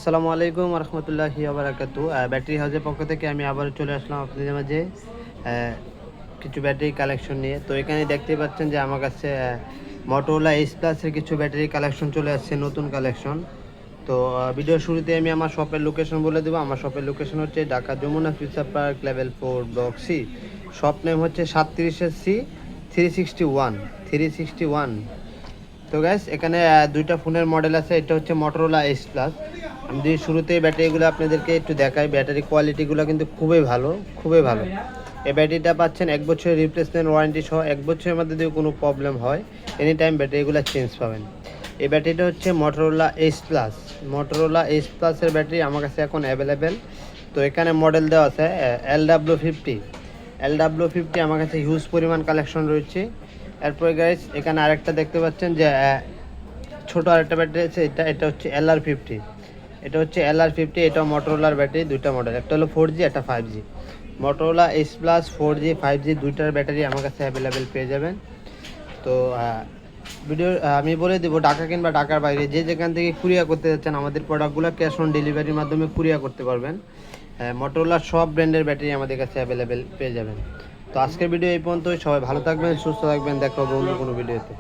আসসালামু আলাইকুম রহমতুল্লাহি বারাকাতু। ব্যাটারি হাউসের পক্ষ থেকে আমি আবার চলে আসলাম আপনাদের মাঝে কিছু ব্যাটারি কালেকশন নিয়ে। তো এখানে দেখতে পাচ্ছেন যে আমার কাছে মোটরোলা এইচ প্লাসের কিছু ব্যাটারি কালেকশন চলে আসছে, নতুন কালেকশন। তো ভিডিওর শুরুতে আমি আমার শপের লোকেশন বলে দেবো। আমার শপের লোকেশন হচ্ছে Dhaka Jamuna future park level 4 block C. Shop name হচ্ছে 37 সি 361। তো গ্যাস এখানে দুইটা ফোনের মডেল আছে। এটা হচ্ছে মোটরোলা এইচ প্লাস। আমি যদি শুরুতেই ব্যাটারিগুলো আপনাদেরকে একটু দেখাই, ব্যাটারি কোয়ালিটিগুলো কিন্তু খুবই ভালো, খুবই ভালো। এই ব্যাটারিটা পাচ্ছেন 1 বছরের রিপ্লেসমেন্ট ওয়ারেন্টি সহ। 1 বছরের মধ্যে যদি কোনো প্রবলেম হয় এনি টাইম ব্যাটারিগুলো চেঞ্জ পাবেন। এই ব্যাটারিটা হচ্ছে Motorola H plus. Motorola H প্লাসের ব্যাটারি আমার কাছে এখন অ্যাভেলেবেল। তো এখানে মডেল দেওয়া আছে LW50 আমার কাছে হিউজ পরিমাণ কালেকশন রয়েছে। এরপরে গাইস এখানে আরেকটা দেখতে পাচ্ছেন যে ছোট আরেকটা ব্যাটারি আছে। এটা হচ্ছে LR50। এটা মোটরোলার ব্যাটারি, দুইটা মডেল, একটা হলো 4G, একটা 5G। Motorola H plus 4G 5G দুইটার ব্যাটারি আমার কাছে অ্যাভেলেবেল পেয়ে যাবেন। তো ভিডিও আমি বলে দেবো, ঢাকা কিংবা ঢাকার বাইরে যে যেখান থেকে কুরিয়ার করতে যাচ্ছেন আমাদের প্রোডাক্টগুলো ক্যাশ অন ডেলিভারির মাধ্যমে কুরিয়ার করতে পারবেন। মোটরোলার সব ব্র্যান্ডের ব্যাটারি আমাদের কাছে অ্যাভেলেবেল পেয়ে যাবেন। তো আজকের ভিডিও এই পর্যন্তই। সবাই ভালো থাকবেন, সুস্থ থাকবেন। দেখা হবে অন্য কোনো ভিডিওতে।